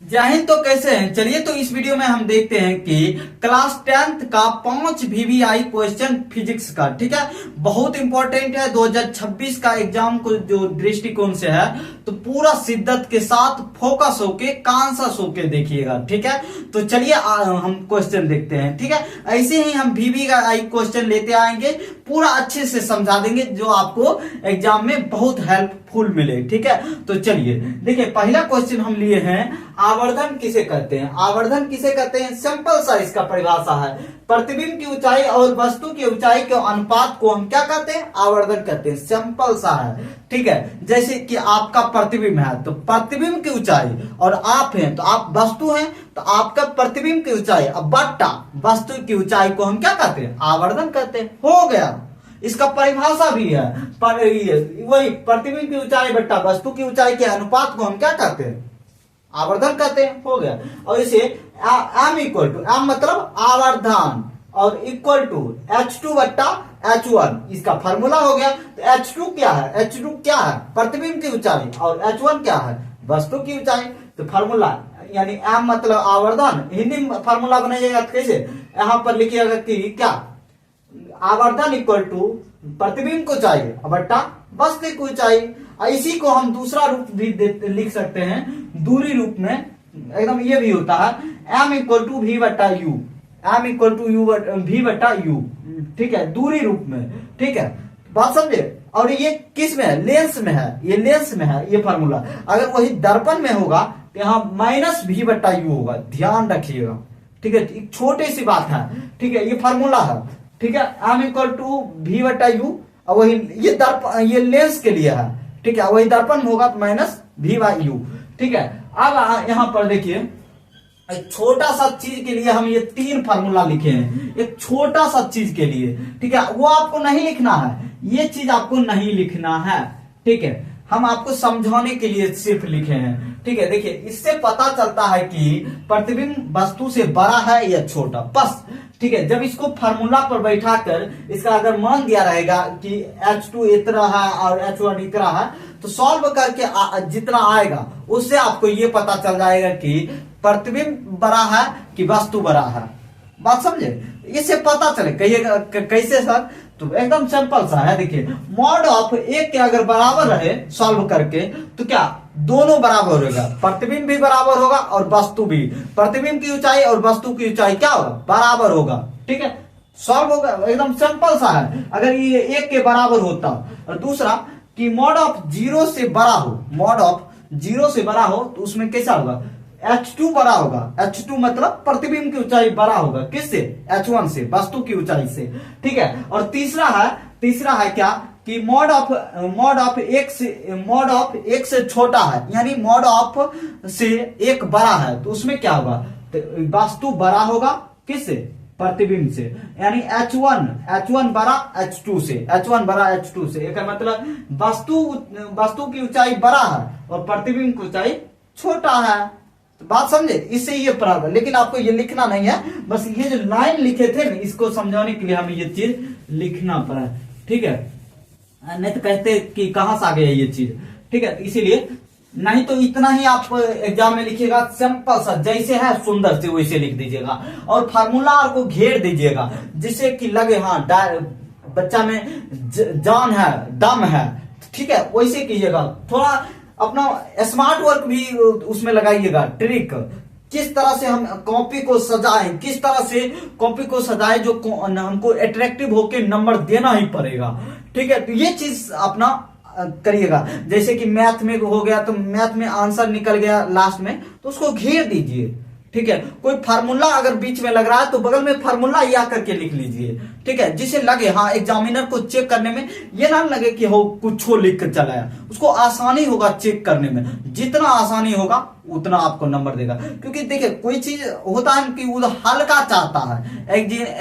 जय हिंद। तो कैसे हैं? चलिए तो इस वीडियो में हम देखते हैं कि क्लास 10th का 5 VVI क्वेश्चन फिजिक्स का, ठीक है, बहुत इंपॉर्टेंट है 2026 का एग्जाम को जो दृष्टिकोण से है, तो पूरा शिद्दत के साथ फोकस होके कॉन्शस होके देखिएगा, ठीक है। तो चलिए हम क्वेश्चन देखते हैं, ठीक है। ऐसे ही हम VVI क्वेश्चन लेते आएंगे, पूरा अच्छे से समझा देंगे जो आपको एग्जाम में बहुत हेल्पफुल मिले, ठीक है। तो चलिए देखिए, पहला क्वेश्चन हम लिए हैं, आवर्धन किसे कहते हैं? आवर्धन किसे कहते हैं? सिंपल सा इसका परिभाषा है, प्रतिबिंब की ऊंचाई और वस्तु की ऊंचाई के अनुपात को हम क्या कहते हैं? आवर्धन कहते हैं। सिंपल सा है, ठीक है। जैसे कि आपका प्रतिबिंब है तो प्रतिबिंब की ऊंचाई, और आप हैं तो आप वस्तु हैं तो आपका प्रतिबिंब की ऊंचाई अब बट्टा वस्तु की ऊंचाई को हम क्या कहते हैं? आवर्धन कहते हैं। हो गया, इसका परिभाषा भी है, पर वही प्रतिबिंब की ऊंचाई बट्टा वस्तु की ऊंचाई के अनुपात को हम क्या कहते हैं? आवर्धन कहते हैं। हो गया। और इसे एम इक्वल टू, एम मतलब आवर्धन, और इक्वल टू H2 बट्टा H1, इसका फॉर्मूला हो गया। तो H2 क्या है? H2 क्या है? प्रतिबिंब की ऊंचाई, और H1 क्या है? वस्तु की ऊंचाई। तो फॉर्मूला यानी एम मतलब आवर्धन, हिंदी में फॉर्मूला बनाइएगा तो कैसे? यहां पर लिखिएगा कि क्या, आवर्धन इक्वल टू प्रतिबिंब को ऊंचाई बट्टा वस्तु की ऊंचाई। इसी को हम दूसरा रूप भी लिख सकते हैं, दूरी रूप में एकदम ये भी होता है, m इक्वल टू वी बट्टा U, M equal to U V बट्टा यू, ठीक है, दूरी रूप में, ठीक है, बात समझे। और ये किस में है? लेंस में है, ये लेंस में है ये फॉर्मूला। अगर वही दर्पण में होगा तो यहाँ माइनस वी बट्टा यू होगा, ध्यान रखिएगा, ठीक है। एक छोटी सी बात है, ठीक है, ये फॉर्मूला है, ठीक है, एम इक्वल टू वी बट्टा यू, और वही ये दर्पण, ये लेंस के लिए है, ठीक है, वही दर्पण में होगा तो माइनस वी बाई यू, ठीक है। अब यहां पर देखिए, एक छोटा सा चीज के लिए हम ये 3 फार्मूला लिखे हैं, एक छोटा सा चीज के लिए, ठीक है, वो आपको नहीं लिखना है, ये चीज आपको नहीं लिखना है, ठीक है, हम आपको समझाने के लिए सिर्फ लिखे हैं, ठीक है। देखिए, इससे पता चलता है कि प्रतिबिंब वस्तु से बड़ा है या छोटा, बस, ठीक है। जब इसको फार्मूला पर बैठाकर इसका अगर मान दिया रहेगा कि H2 इतना है और H1 इतना है, तो सॉल्व करके जितना आएगा उससे आपको ये पता चल जाएगा कि प्रतिबिंब बड़ा है कि वस्तु बड़ा है। बात समझे? इससे पता चले। कहिएगा कैसे सर? तो एकदम सिंपल सा है। देखिए, मॉड ऑफ एक के अगर बराबर रहे सॉल्व करके तो क्या दोनों बराबर होगा, प्रतिबिंब भी बराबर होगा और वस्तु भी, प्रतिबिंब की ऊंचाई और वस्तु की ऊंचाई क्या होगा? बराबर होगा, ठीक है, सॉल्व होगा। एकदम सिंपल सा है। अगर ये एक के बराबर होता, और दूसरा कि मॉड ऑफ 0 से बड़ा हो, मॉड ऑफ 0 से बड़ा हो तो उसमें कैसा होगा? H2 बड़ा होगा, H2 मतलब प्रतिबिंब की ऊंचाई बड़ा होगा, किससे? H1 से, वस्तु की ऊंचाई से, ठीक है। और तीसरा है क्या कि मॉड ऑफ एक से छोटा है, यानी मॉड ऑफ से एक बड़ा है तो उसमें क्या होगा? तो वस्तु बड़ा होगा, किससे? प्रतिबिंब से, यानी H1 बड़ा H2 से, H1 बड़ा H2 से, एक मतलब वस्तु की ऊंचाई बड़ा है और प्रतिबिंब की ऊंचाई छोटा है। बात समझे? इससे ये प्रॉब्लम, लेकिन आपको ये लिखना नहीं है, बस ये जो लाइन लिखे थे ना, इसको समझाने के लिए हमें ये चीज लिखना पड़ा, ठीक है। नहीं तो कहते कि कहां से आ गया ये चीज, ठीक है। इसीलिए नहीं तो इतना ही आप एग्जाम में लिखिएगा, सिंपल सा जैसे है सुंदर से वैसे लिख दीजिएगा, और फार्मूला को घेर दीजिएगा जिससे कि लगे हाँ बच्चा में जान है, दम है, ठीक है, वैसे कीजिएगा। थोड़ा अपना स्मार्ट वर्क भी उसमें लगाइएगा, ट्रिक किस तरह से हम कॉपी को सजाएं, किस तरह से कॉपी को सजाएं जो हमको अट्रैक्टिव होके नंबर देना ही पड़ेगा, ठीक है। तो ये चीज अपना करिएगा। जैसे कि मैथ में हो गया तो मैथ में आंसर निकल गया लास्ट में तो उसको घेर दीजिए, ठीक है। कोई फार्मूला अगर बीच में लग रहा है तो बगल में फार्मूला या करके लिख लीजिए, ठीक है, जिसे लगे हाँ एग्जामिनर को चेक करने में ये ना लगे कि हो कुछ लिख कर चला है, उसको आसानी होगा चेक करने में। जितना आसानी होगा उतना आपको नंबर देगा, क्योंकि देखिए कोई चीज होता है कि वो हल्का चाहता है,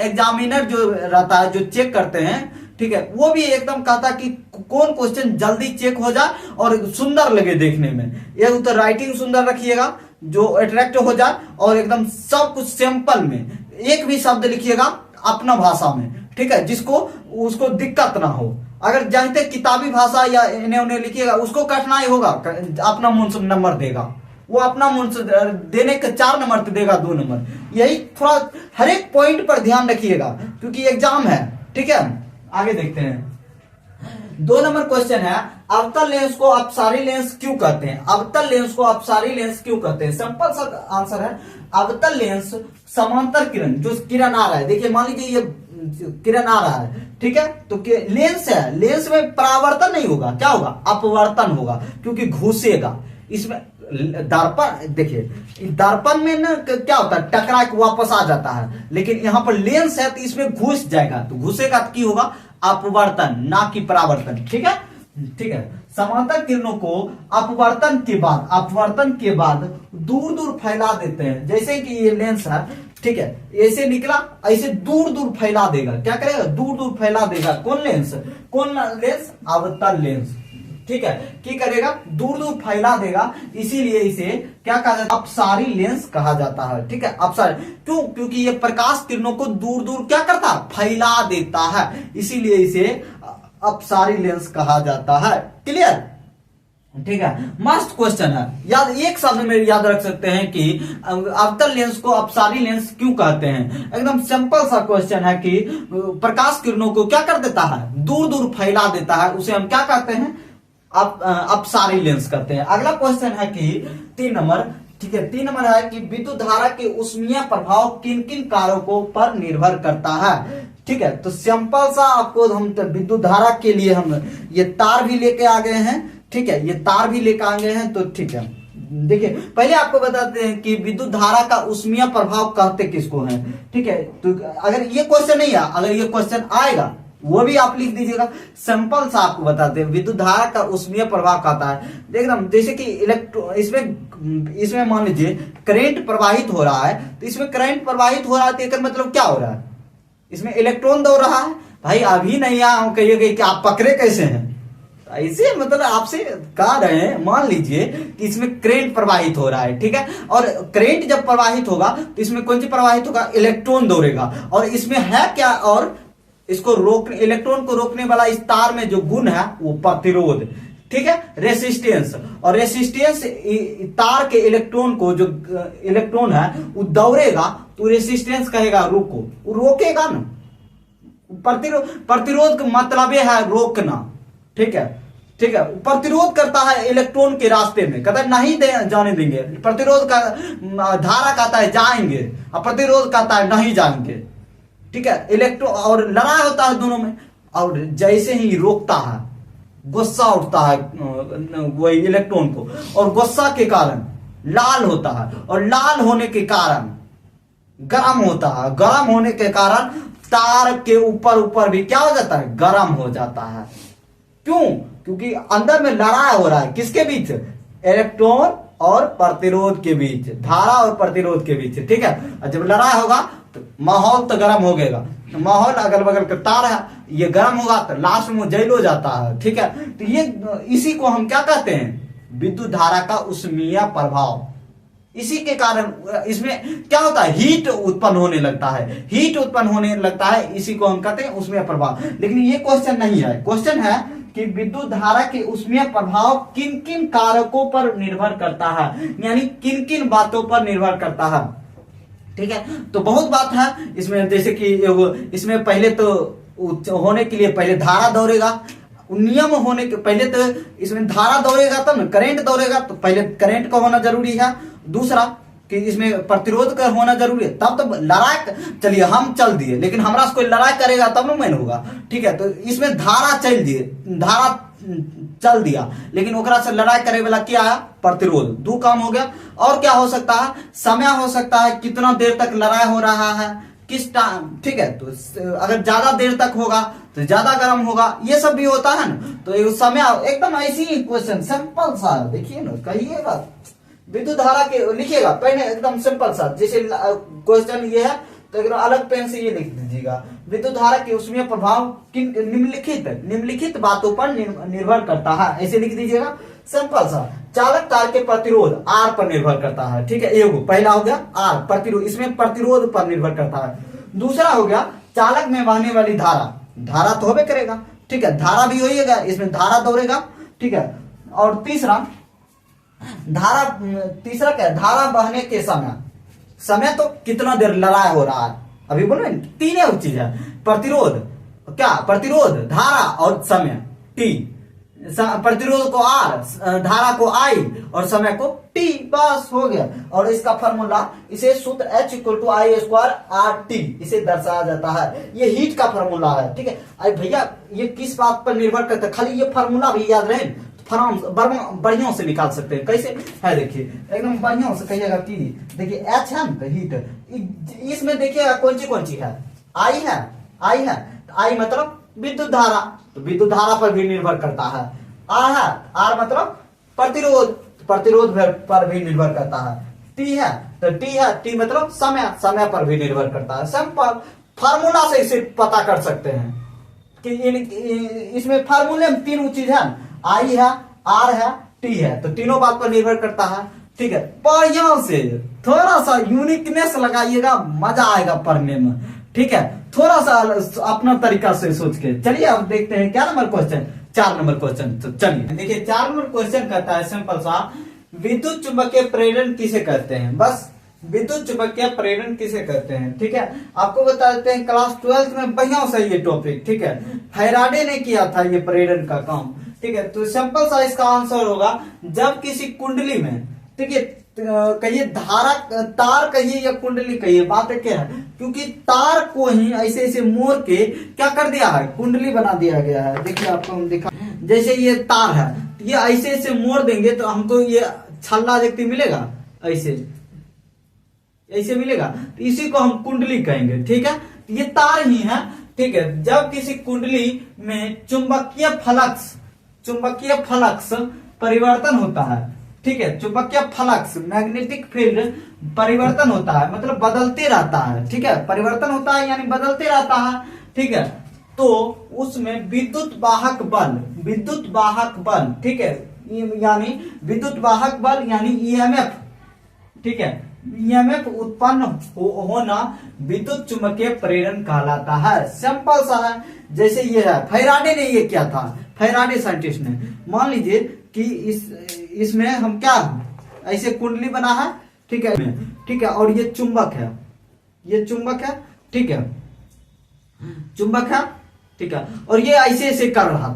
एग्जामिनर जो रहता है जो चेक करते हैं, ठीक है, वो भी एकदम कहता कि कौन क्वेश्चन जल्दी चेक हो जाए और सुंदर लगे देखने में। ये तो राइटिंग सुंदर रखिएगा जो अट्रैक्ट हो जाए, और एकदम सब कुछ सिंपल में, एक भी शब्द लिखिएगा अपना भाषा में, ठीक है, जिसको उसको दिक्कत ना हो। अगर जानते किताबी भाषा या इन्हें उन्हें लिखिएगा उसको कठिनाई होगा, अपना मन से नंबर देगा, वो अपना मुंह से देने के 4 नंबर तो देगा 2 नंबर। यही थोड़ा हर एक पॉइंट पर ध्यान रखिएगा क्योंकि एग्जाम है, ठीक है। आगे देखते हैं 2 नंबर क्वेश्चन है, अवतल लेंस को अपसारी लेंस क्यों कहते हैं? अवतल लेंस को अपसारी लेंस क्यों कहते हैं? सिंपल सा आंसर है, अवतल लेंस समांतर किरण, जो किरण आ रहा है, देखिए मान लीजिए ये किरण आ रहा है, ठीक है, तो लेंस है, लेंस में परावर्तन नहीं होगा, क्या होगा? अपवर्तन होगा, क्योंकि घुसेगा। इसमें दर्पण, देखिए दर्पण में ना क्या होता है, टकरा के वापस आ जाता है, लेकिन यहां पर लेंस है तो इसमें घुस जाएगा, तो घुसेगा तो की होगा? अपवर्तन, ना कि परावर्तन, ठीक है, ठीक है। समांतर किरणों को अपवर्तन के बाद दूर दूर फैला देते हैं, जैसे कि ये लेंस है, ठीक है, ऐसे निकला, ऐसे दूर दूर फैला देगा, क्या करेगा? दूर दूर फैला देगा। कौन लेंस? अवतल लेंस, ठीक है, क्या करेगा? दूर दूर फैला देगा, इसीलिए इसे क्या कहा जाता है? अपसारी लेंस कहा जाता है, ठीक है, अपसारी। क्यों? क्योंकि ये प्रकाश किरणों को दूर दूर क्या करता है? फैला देता है, इसीलिए इसे अपसारी लेंस कहा जाता है। क्लियर? ठीक है, मस्त क्वेश्चन है, याद एक शब्द में याद रख सकते हैं कि अवतल लेंस को अपसारी लेंस क्यों कहते हैं। एकदम सिंपल सा क्वेश्चन है कि प्रकाश किरणों को क्या कर देता है? दूर दूर फैला देता है, उसे हम क्या कहते हैं? अपसारी लेंस कहते हैं। अगला क्वेश्चन है कि 3 नंबर, ठीक है, 3 नंबर है कि विद्युत धारा के उष्मीय प्रभाव किन किन कारकों पर निर्भर करता है। ठीक है, तो सिंपल सा आपको हम विद्युत धारा के लिए हम ये तार भी लेके आ गए हैं, ठीक है, ये तार भी लेकर आ गए हैं, तो ठीक है। देखिए पहले आपको बताते हैं कि विद्युत धारा का उष्मीय प्रभाव कहते किसको हैं, ठीक है। तो अगर ये क्वेश्चन नहीं है, अगर ये क्वेश्चन आएगा वो भी आप लिख दीजिएगा। सिंपल सा आपको बताते हैं विद्युत धारा का उष्मीय प्रभाव कहता है, एकदम जैसे कि इसमें मान लीजिए करंट प्रवाहित हो रहा है, तो इसमें करंट प्रवाहित हो रहा है, तो इसका मतलब क्या हो रहा है? इसमें इलेक्ट्रॉन दौड़ रहा है। भाई अभी नहीं हम कहिएगा कि आप पकड़े कैसे हैं, ऐसे मतलब आपसे कह रहे हैं, मान लीजिए कि इसमें करंट प्रवाहित हो रहा है, ठीक है, और करंट जब प्रवाहित होगा तो इसमें कौन सी प्रवाहित होगा? इलेक्ट्रॉन दौड़ेगा, और इसमें है क्या? और इसको रोकने, इलेक्ट्रॉन को रोकने वाला इस तार में जो गुण है वो प्रतिरोध, ठीक है, रेसिस्टेंस। और रेसिस्टेंस तार के इलेक्ट्रॉन को, जो इलेक्ट्रॉन है वो दौड़ेगा, तो रेसिस्टेंस कहेगा रुको, वो रोकेगा ना। प्रतिरोध का मतलब है रोकना, ठीक है, ठीक है। प्रतिरोध करता है इलेक्ट्रॉन के रास्ते में, कहता है नहीं जाने देंगे। प्रतिरोध का धारा कहता है जाएंगे, और प्रतिरोध कहता है नहीं जाएंगे, ठीक है। इलेक्ट्रॉन और लड़ाई होता है दोनों में, और जैसे ही रोकता है गुस्सा उठता है वही इलेक्ट्रॉन को, और गुस्सा के कारण लाल होता है, और लाल होने के कारण गर्म होता है, गर्म होने के कारण तार के ऊपर भी क्या हो जाता है? गर्म हो जाता है। क्यों? क्योंकि अंदर में लड़ाई हो रहा है, किसके बीच? इलेक्ट्रॉन और प्रतिरोध के बीच, धारा और प्रतिरोध के बीच, ठीक है। और जब लड़ाई होगा तो माहौल तो गर्म हो गएगा, माहौल अगल बगल का तार है ये गर्म होगा तो लास्ट में जल हो जाता है, ठीक है। तो ये इसी को हम क्या कहते हैं? विद्युत धारा का उष्मीय प्रभाव। इसी के कारण इसमें क्या होता है? हीट उत्पन्न होने लगता है, हीट उत्पन्न होने लगता है, इसी को हम कहते हैं उष्मीय प्रभाव। लेकिन ये क्वेश्चन नहीं है, क्वेश्चन है कि विद्युत धारा के उष्मीय प्रभाव किन किन कारकों पर निर्भर करता है, यानी किन किन बातों पर निर्भर करता है, ठीक है। तो बहुत बात है इसमें, जैसे कि इसमें पहले तो होने के लिए पहले धारा दौड़ेगा, नियम होने के पहले तो इसमें धारा दौड़ेगा तब ना करंट दौड़ेगा, तो पहले करंट का होना जरूरी है। दूसरा कि इसमें प्रतिरोध का होना जरूरी है, तब तो लड़ाई, चलिए हम चल दिए, लेकिन हमारा से कोई लड़ाई करेगा तब ना मैन होगा, ठीक है। तो इसमें धारा चल दिए, धारा चल दिया, लेकिन ओकरा से लड़ाई करे वाला क्या है? प्रतिरोध। दो काम हो गया। और क्या हो सकता है? समय हो सकता है, कितना देर तक लड़ाई हो रहा है, किस टाइम, ठीक है। तो अगर ज्यादा देर तक होगा तो ज्यादा गर्म होगा, ये सब भी होता है ना। तो समय एकदम ऐसी ही क्वेश्चन सिंपल सा, देखिए ना, कहिएगा विद्युत धारा के लिखिएगा पहले एकदम सिंपल सा, जैसे क्वेश्चन ये है तो एकदम अलग पेन से ये लिख दीजिएगा, विद्युत धारा के उष्मीय प्रभाव किन निम्नलिखित बातों पर निर्भर करता है, ऐसे लिख दीजिएगा सिंपल सा। चालक तार के प्रतिरोध आर पर निर्भर करता है, ठीक है, एगो पहला हो गया आर, प्रतिरोध, इसमें प्रतिरोध पर निर्भर करता है। दूसरा हो गया चालक में बहने वाली धारा, धारा तो होबे करेगा, ठीक है, धारा भी होइएगा, इसमें धारा दौड़ेगा, ठीक है। और तीसरा धारा, तीसरा क्या है, धारा बहने के समय, समय तो कितना देर लड़ाई हो रहा है, अभी बोलो तीन है चीज है, प्रतिरोध, क्या प्रतिरोध, धारा और समय टी, प्रतिरोध को आर, धारा को आई और समय को टी, बस हो गया। और इसका फॉर्मूला, इसे सूत्र H = I² RT इसे दर्शाया जाता है, ये हीट का फॉर्मूला है, ठीक है। अरे भैया ये किस बात पर निर्भर करता है, खाली ये फॉर्मूला भी याद रहे, बढ़िया से निकाल सकते हैं, कैसे है देखिए, एकदम बढ़िया से कहिएगा कि देखिए H है ना हीट, इसमें देखिएगा कौन सी है, I है, I मतलब विद्युत धारा, तो विद्युत धारा पर भी निर्भर करता है। R है, R मतलब प्रतिरोध, प्रतिरोध पर भी निर्भर करता है। T है, तो T मतलब समय, समय पर भी निर्भर करता है। सिंपल फार्मूला से इसे पता कर सकते हैं कि इसमें फार्मूले में तीन चीज है, I है, R है, T है, तो तीनों बात पर निर्भर करता है, ठीक है। बढ़िया से थोड़ा सा यूनिकनेस लगाइएगा, मजा आएगा पढ़ने में, ठीक है। थोड़ा सा अपना तरीका से सोच के चलिए अब देखते हैं क्या नंबर क्वेश्चन, 4 नंबर क्वेश्चन। तो चलिए देखिए 4 नंबर क्वेश्चन कहता है सिंपल सा, विद्युत चुंबकीय प्रेरण किसे कहते हैं, बस विद्युत चुंबकीय प्रेरण किसे कहते हैं, ठीक है। आपको बता देते हैं क्लास 12th में बढ़िया सा ये टॉपिक, ठीक है, फैराडे ने किया था ये प्रेरण का काम, ठीक है। तो सिंपल सा इसका आंसर होगा, जब किसी कुंडली में, ठीक है, कहिए धारा, तार कहिए या कुंडली कहिए, बात क्या है, क्योंकि तार को ही ऐसे ऐसे मोड़ के क्या कर दिया है, कुंडली बना दिया गया है। देखिए आपको हम दिखा, जैसे ये तार है, ये ऐसे ऐसे मोड़ देंगे तो हमको ये छल्ला देखते मिलेगा, ऐसे मिलेगा, तो इसी को हम कुंडली कहेंगे, ठीक है। ये तार ही है, ठीक है। जब किसी कुंडली में चुंबकीय फ्लक्स परिवर्तन होता है, ठीक है, चुंबकीय फ्लक्स मैग्नेटिक फील्ड परिवर्तन होता है, मतलब बदलते रहता है, ठीक है, परिवर्तन होता है यानी बदलते रहता है, ठीक है। तो उसमें विद्युत वाहक बल, ठीक है, यानी विद्युत वाहक बल यानी EMF, ठीक है, EMF उत्पन्न होना विद्युत चुंबकीय प्रेरण कहलाता है। सिंपल सा है, जैसे ये है, फैराडे ने ये किया था, फैराडे साइंटिस्ट ने, मान लीजिए कि इसमें हम क्या ऐसे कुंडली बना है, ठीक है, ठीक है, और ये चुंबक है, ठीक है, चुंबक है, ठीक है, और ये ऐसे ऐसे कर रहा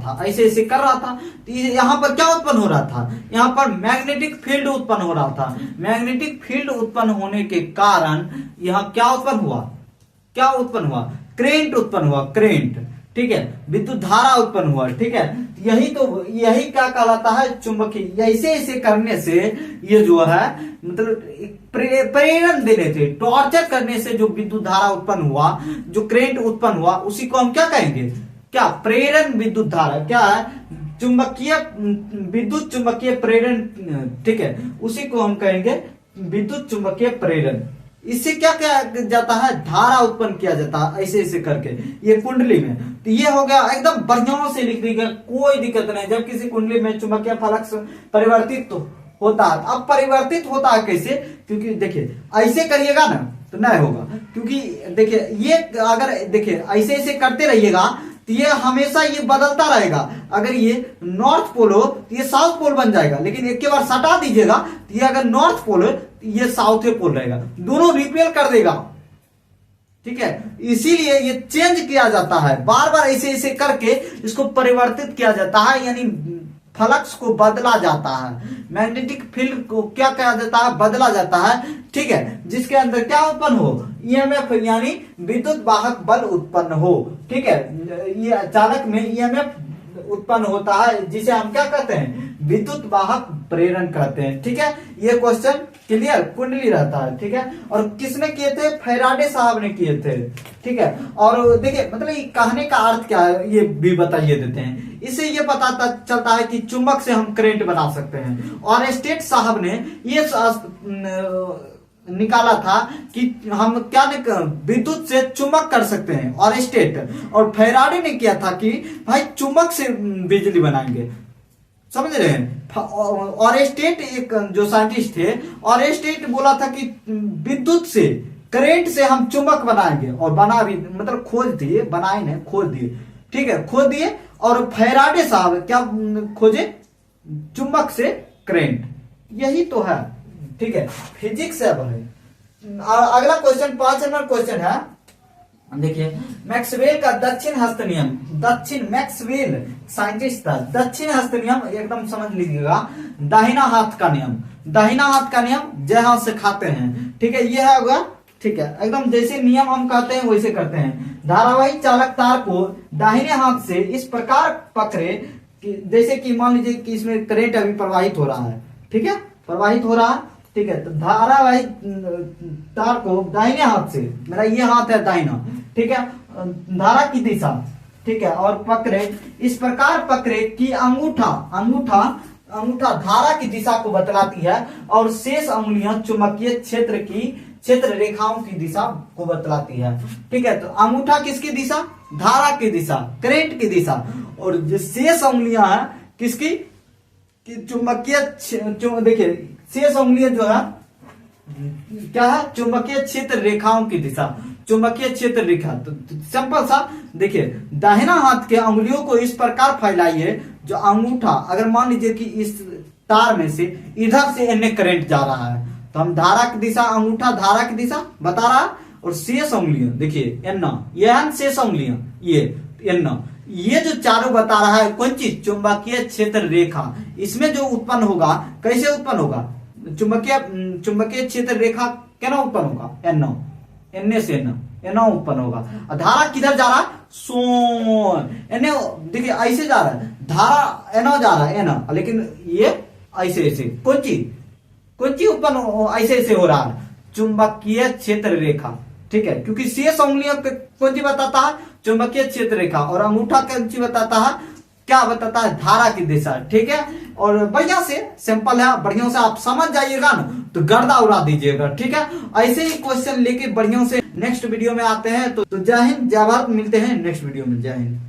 था, तो यहाँ पर क्या उत्पन्न हो रहा था, यहाँ पर मैग्नेटिक फील्ड उत्पन्न हो रहा था। मैग्नेटिक फील्ड उत्पन्न होने के कारण यहाँ क्या उत्पन्न हुआ, करेंट उत्पन्न हुआ, ठीक है, विद्युत धारा उत्पन्न हुआ, ठीक है। यही क्या कहलाता है, चुंबकीय। ऐसे ऐसे करने से ये जो है मतलब प्रेरण देने से, टॉर्चर करने से जो विद्युत धारा उत्पन्न हुआ, जो करंट उत्पन्न हुआ, उसी को हम क्या कहेंगे, क्या प्रेरण विद्युत धारा, क्या है, विद्युत चुंबकीय प्रेरण, ठीक है, उसी को हम कहेंगे विद्युत चुंबकीय प्रेरण। इससे क्या किया जाता है, धारा उत्पन्न किया जाता है ऐसे ऐसे करके ये कुंडली में। तो ये हो गया, एकदम बढ़िया से लिख दीजिएगा, कोई दिक्कत नहीं। जब किसी कुंडली में चुंबकीय फ्लक्स परिवर्तित होता है, अब परिवर्तित होता है कैसे, क्योंकि देखिए ऐसे करिएगा ना तो नहीं होगा, क्योंकि देखिए ये अगर देखिए ऐसे ऐसे करते रहिएगा तो ये हमेशा ये बदलता रहेगा। अगर ये नॉर्थ पोल हो तो ये साउथ पोल बन जाएगा, लेकिन एक के बार सटा दीजिएगा तो ये अगर नॉर्थ पोल हो तो ये साउथ पोल रहेगा, दोनों रिपेल कर देगा, ठीक है। इसीलिए ये चेंज किया जाता है, बार बार ऐसे ऐसे करके इसको परिवर्तित किया जाता है, यानी फ्लक्स को बदला जाता है, मैग्नेटिक फील्ड को क्या कहा जाता है, बदला जाता है, ठीक है, जिसके अंदर क्या उत्पन्न हो, EMF यानी विद्युत वाहक बल उत्पन्न हो, ठीक है। ये अचानक में EMF उत्पन्न होता है, जिसे हम क्या कहते हैं, विद्युत वाहक प्रेरण कहते हैं, ठीक है। ये क्वेश्चन क्लियर, कुंडली रहता है, ठीक है। और किसने किए थे, फैराडे साहब ने किए थे, ठीक है। और देखिए मतलब ये कहने का अर्थ क्या है ये भी बताइए देते हैं। इससे ये पता चलता है कि चुंबक से हम करंट बना सकते हैं। और स्टेट साहब ने ये निकाला था कि हम क्या विद्युत से चुंबक कर सकते हैं, और स्टेट और फैराडे ने किया था कि भाई चुंबक से बिजली बनाएंगे, समझ रहे हैं। और स्टेट एक जो साइंटिस्ट थे, और स्टेट बोला था कि विद्युत से करंट से हम चुंबक बनाएंगे, और बना भी, मतलब खोज दिए, बनाए नहीं खोज दिए, ठीक है, खोज दिए। और फैराडे साहब क्या खोजे, चुंबक से करंट, यही तो है, ठीक है, फिजिक्स है भाई। अगला क्वेश्चन 5 नंबर क्वेश्चन है, देखिए मैक्सवेल का दक्षिण हस्त नियम, मैक्सवेल साइंटिस्ट था, दक्षिण हस्त नियम एकदम समझ लीजिएगा, दाहिना हाथ का नियम, दाहिना हाथ का नियम जय हाथ से खाते हैं, ठीक है, ये है होगा, ठीक है, एकदम जैसे नियम हम कहते हैं वैसे करते हैं। धारावाही चालक तार को दाहिने हाथ से इस प्रकार पकड़े जैसे कि मान लीजिए कि इसमें करंट अभी प्रवाहित हो रहा है, ठीक है, प्रवाहित हो रहा है, ठीक है, तो धारावाही तार को दाहिने हाथ से, मेरा ये हाथ है दाहिना, ठीक है, धारा की दिशा, ठीक है, और पकड़े इस प्रकार पकड़े कि अंगूठा धारा की दिशा को बतलाती है और शेष उंगलियां चुंबकीय क्षेत्र रेखाओं की दिशा को बतलाती है, ठीक है, तो अंगूठा किसकी दिशा, धारा की दिशा, करंट की दिशा, और जो शेष उंगलियां हैं किसकी, चुंबकीय, देखिए शेष उंगलियां जो है क्या है, चुंबकीय क्षेत्र रेखाओं की दिशा, चुंबकीय क्षेत्र रेखा। तो सिंपल सा देखिए, दाहिना हाथ के उंगलियों को इस प्रकार फैलाइए जो अंगूठा, अगर मान लीजिए कि इस तार में से इधर से एन करंट जा रहा है, तो हम धारा की दिशा, अंगूठा धारा की दिशा बता रहा है, और शेष उंगलियां देखिए एन, ये है शेष उंगलियां, ये एन, ये जो चारों बता रहा है कौन चीज, चुंबकीय क्षेत्र रेखा, इसमें जो उत्पन्न होगा, कैसे उत्पन्न होगा, चुंबकीय क्षेत्र रेखा क्या उत्पन्न होगा, एन से एन उत्पन्न होगा। और धारा किधर जा रहा है, एन, देखिए ऐसे जा रहा है, धारा एन जा रहा है, एन, लेकिन ये ऐसे ऐसे कौन चीज उत्पन्न ऐसे ऐसे हो रहा है, चुंबकीय क्षेत्र रेखा, ठीक है, क्योंकि शेष उंगलियां कौन सी बताता है, चुंबकीय क्षेत्र रेखा, और अंगूठा कौन सी बताता है, क्या बताता है, धारा की दिशा, ठीक है। और बढ़िया से सिंपल है, बढ़िया से आप समझ जाइएगा ना तो गर्दा उड़ा दीजिएगा, ठीक है। ऐसे ही क्वेश्चन लेके बढ़िया से नेक्स्ट वीडियो में आते हैं। तो जय हिंद, जय भारत, मिलते हैं नेक्स्ट वीडियो में, जय हिंद।